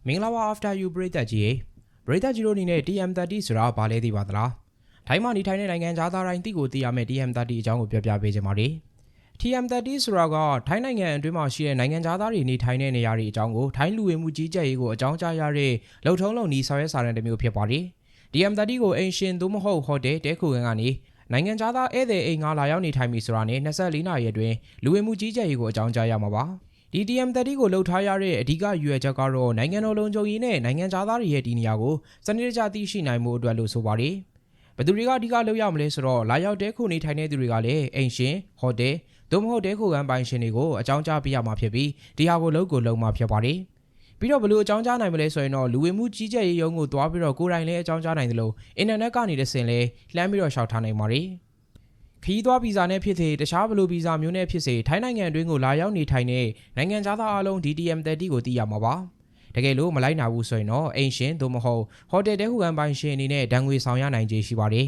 မင်္ဂလာပါ after you ပရိသတ်ကြီးပရိသတ်ကြီးတို့အနေနဲ့ TM30 ဆိုတာဘာလဲသိပါသလားထိုင်းမှာနေထိုင်တဲ့နိုင်ငံသားတိုင်းသိကိုသိရမယ့် TM30 အကြောင်းကိုပြောပြပေးချင်ပါတယ် TM30 ဆိုတာကထိုင်းနိုင်ငံအတွင်းမှာရှိတဲ့နိုင်ငံသားတွေနေထိုင်တဲ့နေရာတွေအကြောင်းကိုထိုင်းလူဝင်မှုကြီးကြပ်ရေးကိုအကြောင်းကြားရတဲ့လုံထုံးလုံနည်းဆောင်ရွက်စာတမ်းတစ်မျိုးဖြစ်ပါတယ် TM30 ကိုအိမ်ရှင်သို့မဟုတ်ဟိုတယ်တဲခိုခန်းကနေနိုင်ငံသားဧည့်သည်အိမ်ငါလာရောက်နေထိုင်ပြီဆိုတာနဲ့24နာရီအတွင်းလူဝင်မှုကြီးကြပ်ရေးကိုအကြောင်းကြားရမှာပါဒီ TM30 ကိုလှုပ်ထားရတဲ့အဓိကရည်ရွယ်ချက်ကတော့နိုင်ငံတော်လုံခြုံရေးနဲ့နိုင်ငံသားတွေရဲ့ဒီနေရာကိုစနစ်တကျသိရှိနိုင်မှုအတွက်လို့ဆိုပါတယ်ဘယ်သူတွေကအဓိကလှုပ်ရမလဲဆိုတော့လာရောက်တဲခိုနေထိုင်တဲ့သူတွေကလည်းအိမ်ရှင်ဟိုတယ်သို့မဟုတ်တဲခိုခန်းပိုင်ရှင်တွေကိုအကြောင်းကြားပေးရမှာဖြစ်ပြီးဒီဟာကိုလုံမှာဖြစ်ပါတယ်ပြီးတော့ဘလို့အကြောင်းကြားနိုင်မလဲဆိုရင်တော့လူဝင်မှုကြီးကြပ်ရေးရုံးကိုတွားပြီးတော့ကိုယ်တိုင်လည်းအကြောင်းကြားနိုင်တယ်လို့အင်တာနက်ကနေတဆင့်လဲလှမ်းပြီးတော့ရှောက်ထားနိုင်ပါတယ်ခရီးသွားဗီဇာနဲ့ဖြစ်စေတခြားဘလိုဗီဇာမျိုးနဲ့ဖြစ်စေထိုင်းနိုင်ငံအတွင်းကိုလာရောက်နေထိုင်တဲ့နိုင်ငံသားအလုံး TM30 ကိုသိရမှာပါတကယ်လို့မလိုက်နာဘူးဆိုရင်တော့အိမ်ရှင်သို့မဟုတ်ဟိုတယ်တဲခိုခန်းပိုင်ရှင်အနေနဲ့ဒဏ်ငွေဆောင်ရနိုင်ခြေရှိပါတယ်